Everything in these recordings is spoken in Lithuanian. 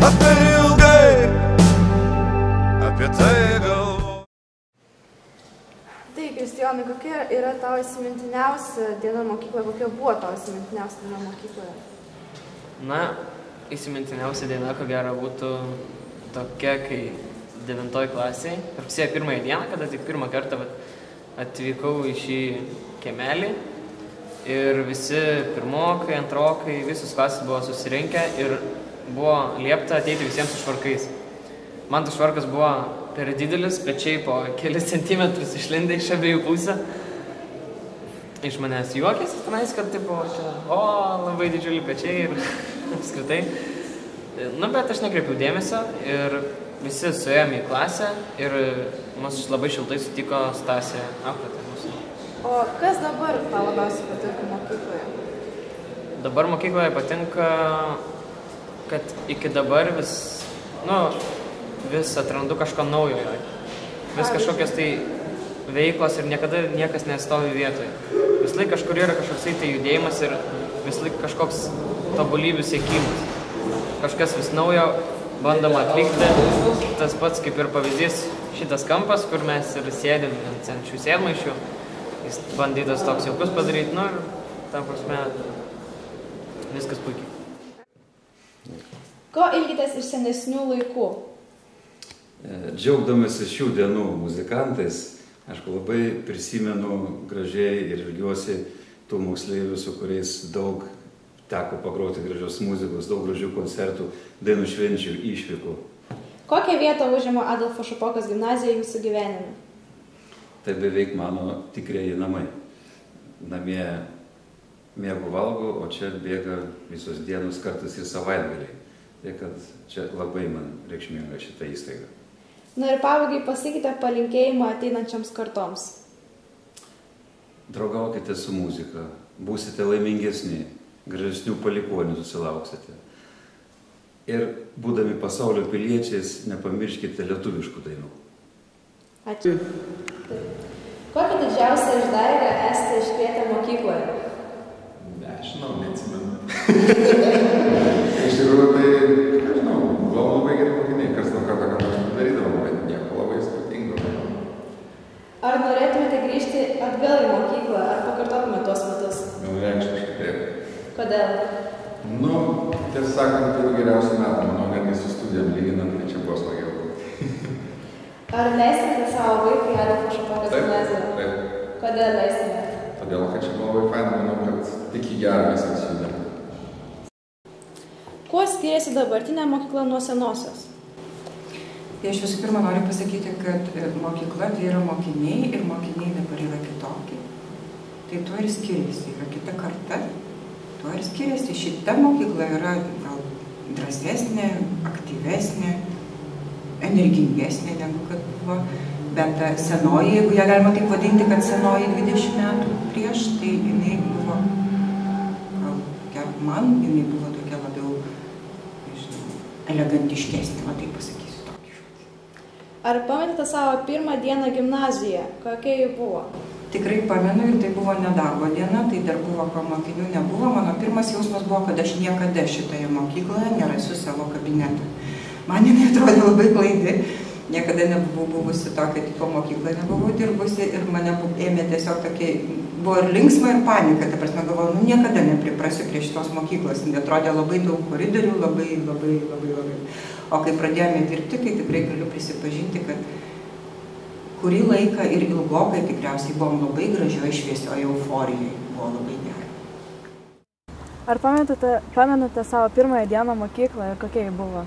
apie ilgai, apie tai galvoju. Tai, Kristijonai, kokia yra tavo įsimintiniausia diena mokykloje, kokia buvo tavo įsimintiniausia diena mokykloje? Na, įsimintiniausia diena, ko gero, būtų tokia, kai 9 klasėje, rugsėjo 1 dieną, kada tik pirmą kartą atvykau į šį kiemelį ir visi pirmokai, antrokai, visus klasės buvo susirinkę ir buvo liepta ateiti visiems su švarkais. Man tas švarkas buvo per didelis, pečiai po kelis centimetrus išlindę iš abiejų pusę. Iš manęs juokėsi tenais, kad tipo, čia, labai didžiuliai pečiai ir apskritai. Nu, bet aš nekreipiau dėmesio ir visi suėjome į klasę ir mus labai šiltai sutiko Stasė auklėtoja mūsų. O kas dabar tau labiausiai patinka mokykloje? Dabar mokykloje patinka, kad iki dabar vis atrandu kažko naujo. Vis kažkokios tai veiklos ir niekada niekas nestovi vietoje. Vis laik kažkur yra kažkoksai tai judėjimas ir vis laik kažkoks tobulybių siekimas. Kažkas vis naujo bandoma atlikti. Tas pats kaip ir pavyzdys šitas kampas, kur mes ir sėdim ant senčių sėdmaišių. Jis bandytas toks jaukus padaryti, nu ir tam prasme viskas puikiai. Ko ilgitės iš senesnių laikų? Džiaugdamasi šių dienų muzikantais, aš labai prisimenu gražiai ir ilgiuosi tų moksleivių, su kuriais daug teko pagroti gražios muzikos, daug gražių koncertų, dainų švenčių, išvykų. Kokią vietą užima Adolfo Šapokos gimnazija jūsų gyvenime? Tai beveik mano tikrieji namai. Namie miegu valgo, o čia bėga visos dienos, kartais ir savaitgaliai. Tai kad čia labai man reikšminga šita įstaiga. Na ir pabaigai pasakykite palinkėjimą ateinančiams kartoms. Draugaukite su muzika, būsite laimingesni, gražesnių palikonių susilauksite. Ir būdami pasaulio piliečiais, nepamirškite lietuviškų dainų. Ačiū. Kokią didžiausią išdaigą esate iškrėtę mokykloje? Nežinau, neatsimenu. Iš tikrųjų, tai, nežinau, buvom labai geri mokiniai, kas nuo kartą, kad aš darydavau, bet nieko labai įspūdingo. Ar norėtumėte grįžti atgal į mokyklą, ar pakartotumėte tuos metus? Vienareikšmiškai taip. Kodėl? Nu, tiesą sakant, tai geriausių metų, manau, netgi su studijom lyginant, tai čia buvo smagiau. Ar leistumėte savo vaikui Adolfo Šapokos gimnaziją? Taip. Kodėl leistumėte? Todėl, kad čia buvo labai faina, manau, kad tik į gerą mes atsijudėm. Kuo skiriasi dabartinė mokykla nuo senosios? Tai aš visų pirma noriu pasakyti, kad mokykla tai yra mokiniai ir mokiniai dabar yra kitokie. Tai tuo ir skiriasi, yra kita karta, tuo ir skiriasi. Šita mokykla yra gal drąsesnė, aktyvesnė, energingesnė negu kad buvo, bet ta senoji, jeigu ją galima taip vadinti, kad senoji 20 metų prieš, tai jinai buvo, gal man, jinai buvo tokia labiau, nežinau, elegantiškesnė, va taip pasakysiu tokį žodį. Ar pamenate savo pirmą dieną gimnazijoje? Kokia ji buvo? Tikrai pamenu ir tai buvo nedarbo diena, tai dar buvo, ko mokinių nebuvo. Mano pirmas jausmas buvo, kad aš niekada šitoje mokykloje nerasiu savo kabinetą. Man jinai atrodė labai klaidi, niekada nebuvau buvusi tokia tipo mokykla, nebuvau dirbusi ir mane ėmė tiesiog tokia, buvo ir linksma ir panika, ta prasme galvojau, nu niekada nepriprasiu prie šitos mokyklos, tai atrodė labai daug koridorių, labai. O kai pradėjome dirbti, tai tikrai galiu prisipažinti, kad kurį laiką ir ilgokai tikriausiai buvom labai gražioje, šviesioje euforijoje, buvo labai gerai. Ar pamenate savo pirmąją dieną mokykloje ir kokia ji buvo?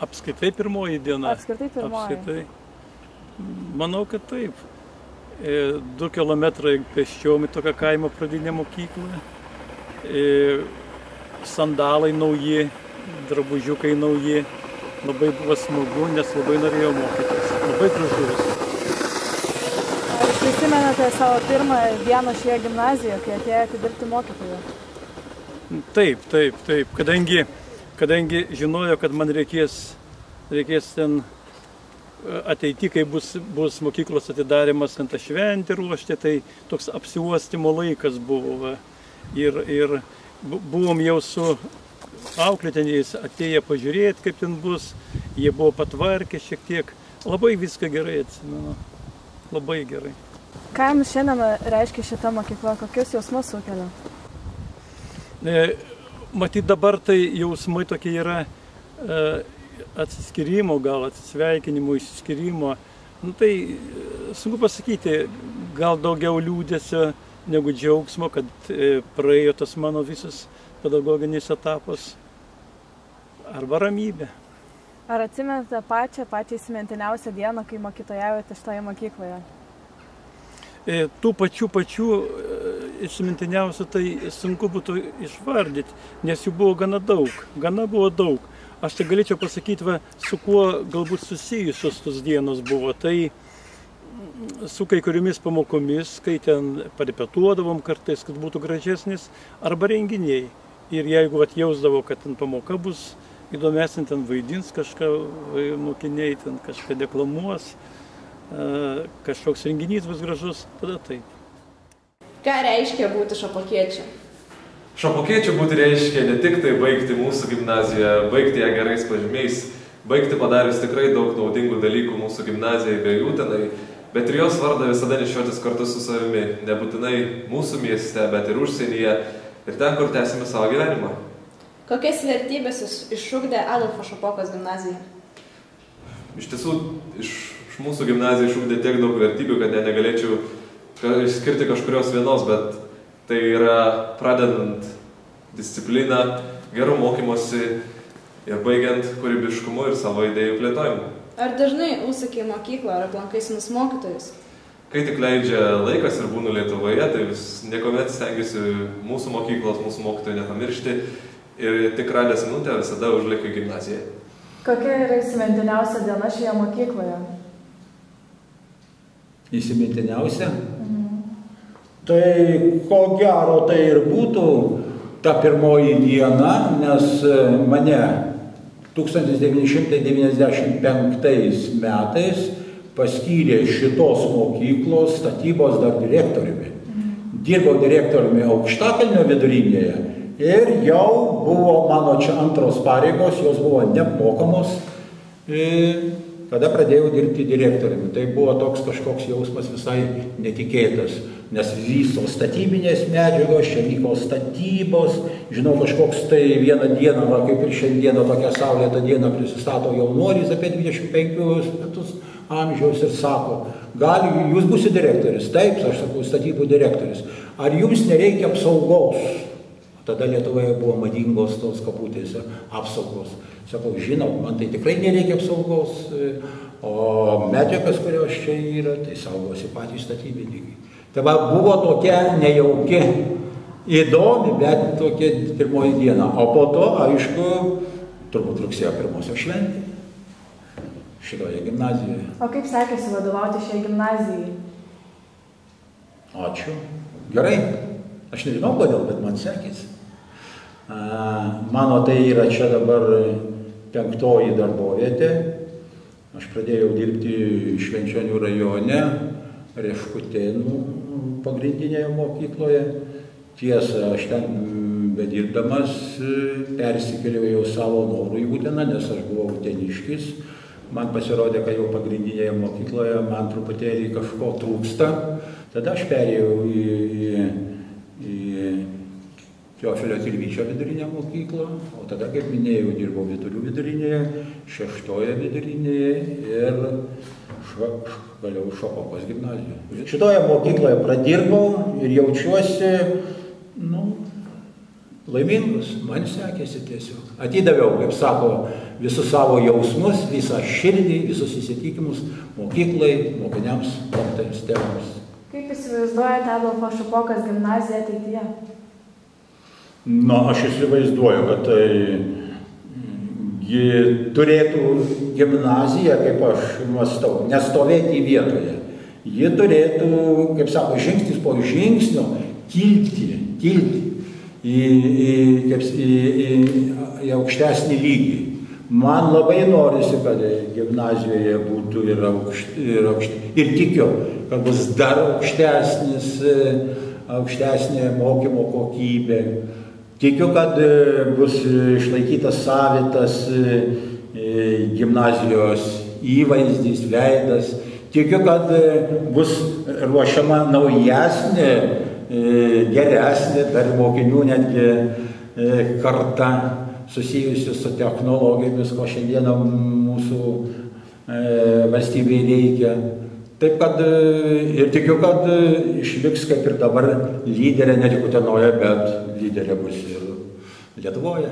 Apskritai pirmoji diena. Apskritai pirmoji. Apskritai. Manau, kad taip. 2 kilometrai pėsčiom į tokią kaimo pradinę mokyklą. Sandalai nauji, drabužiukai nauji. Labai buvo smagu, nes labai norėjau mokytis. Labai gražus. Ar prisimenate savo pirmąją dieną šioje gimnazijoje, kai atėjote dirbti mokytoju? Taip. Kadangi žinojo, kad man reikės ten ateity, kai bus mokyklos atidarimas, ant tą šventę ruošti, tai toks apsiuostymo laikas buvo. Ir buvom jau su auklėtiniais atėję pažiūrėti, kaip ten bus. Jie buvo patvarkę šiek tiek. Labai viską gerai atsimenu. Labai gerai. Ką jums šiandien reiškia šita mokykla? Kokius jausmus sukelia? Matyt, dabar tai jausmai tokie yra atsiskyrimo, gal atsisveikinimo, išsiskyrimo. Nu, tai sunku pasakyti, gal daugiau liūdesio negu džiaugsmo, kad praėjo tas mano visas pedagoginis etapas. Arba ramybė. Ar atsimenate pačią įsimintiniausią dieną, kai mokytojavote šitoje mokykloje? Tų pačių įsimintiniausių tai sunku būtų išvardyti, nes jų buvo gana daug. Aš tai galėčiau pasakyti, su kuo galbūt susijusios tos dienos buvo. Tai su kai kuriomis pamokomis, kai ten parepetuodavom kartais, kad būtų gražesnis, arba renginiai. Ir jeigu jausdavo, kad ten pamoka bus įdomesnė, ten vaidins kažką mokiniai, ten kažką deklamuos, kažkoks renginys bus gražus, tada taip. Ką reiškia būti šapokiečiu? Šapokiečiu būti reiškia ne tik tai baigti mūsų gimnaziją, baigti ją gerais pažymiais, baigti padarius tikrai daug naudingų dalykų mūsų gimnazijai bei Utenai, bet ir jos vardą visada nešiotis kartu su savimi, nebūtinai mūsų mieste, bet ir užsienyje ir ten, kur tęsime savo gyvenimą. Kokias vertybės išugdė Adolfo Šapokos gimnazija? Iš tiesų, iš mūsų gimnazija išugdė tiek daug vertybių, kad negalėčiau išskirti kažkurios vienos, bet tai yra pradedant discipliną, gerų mokymosi ir baigiant kūrybiškumu ir savo idėjų plėtojimu. Ar dažnai užsuki į mokyklą ar aplankai senus mokytojus? Kai tik leidžia laikas ir būnu Lietuvoje, tai niekuomet stengiuosi mūsų mokyklos, mūsų mokytojų nepamiršti ir tik radęs minutę visada užlėkiu į gimnaziją. Kokia yra įsimintiniausia diena šioje mokykloje? Įsimintiniausia? Tai ko gero tai ir būtų ta pirmoji diena, nes mane 1995 metais paskyrė šitos mokyklos statybos dar direktoriumi. Dirbau direktoriumi Aukštakalnio vidurinėje ir jau buvo mano čia antros pareigos, jos buvo neapmokamos, kada pradėjau dirbti direktoriumi. Tai buvo toks kažkoks jausmas visai netikėtas, nes visos statybinės medžiagos, čia vyko statybos, žinau, kažkoks tai vieną dieną, va, kaip ir šiandieną tokią saulėtą dieną prisistato jaunuolis apie 25 metus amžiaus ir sako, gal jūs būsite direktorius? Taip, aš sakau, statybų direktorius. Ar jums nereikia apsaugos? Tada Lietuvoje buvo madingos tos kabutėse apsaugos. Sakau, žinau, man tai tikrai nereikia apsaugos, o medžiagas, kurios čia yra, tai saugosi patys statybininkai. Tai va, buvo tokia nejauki, įdomi, bet tokia pirmoji diena. O po to, aišku, turbūt rugsėjo 1 šventė šitoje gimnazijoje. O kaip sekėsi vadovauti šiai gimnazijai? Ačiū. Gerai. Aš nežinau kodėl, bet man sekėsi. Mano tai yra čia dabar 5. darbovietė. Aš pradėjau dirbti Švenčionių rajone, Reškutėnų pagrindinėje mokykloje. Tiesa, aš ten bedirbdamas persikėliau jau savo norų į Uteną, nes aš buvau uteniškis. Man pasirodė, kad jau pagrindinėje mokykloje man truputėlį kažko trūksta. Tada aš perėjau į Teofilio Tilvyčio vidurinę mokyklą, o tada, kaip minėjau, dirbau Vytulių vidurinėje, 6. vidurinėje ir vėliau Šapokos gimnazijoje. Šitoje mokykloje pradirbau ir jaučiuosi, laimingus, man sekėsi tiesiog. Atidaviau, kaip sako, visus savo jausmus, visą širdį, visus įsitikimus mokyklai, mokiniams, mokytojams, tėvams. Kaip įsivaizduojate Adolfo Šapokos gimnaziją ateityje? Aš įsivaizduoju, kad tai turėtų gimnazija, kaip aš mąstau, nestovėti vietoje. Ji turėtų, kaip sako, žingsnis po žingsnio kilti į aukštesnį lygį. Man labai norisi, kad gimnazijoje būtų ir tikiu, kad bus dar aukštesnė mokymo kokybė. Tikiu, kad bus išlaikytas savitas gimnazijos įvaizdis, veidas. Tikiu, kad bus ruošiama naujesnė, geresnė, dar mokinių netgi karta susijusi su technologijomis, ko šiandieną mūsų valstybėje reikia. Taip kad ir tikiu, kad išliks kaip ir dabar lyderė, ne tik Utenoje, bet lyderė bus ir Lietuvoje.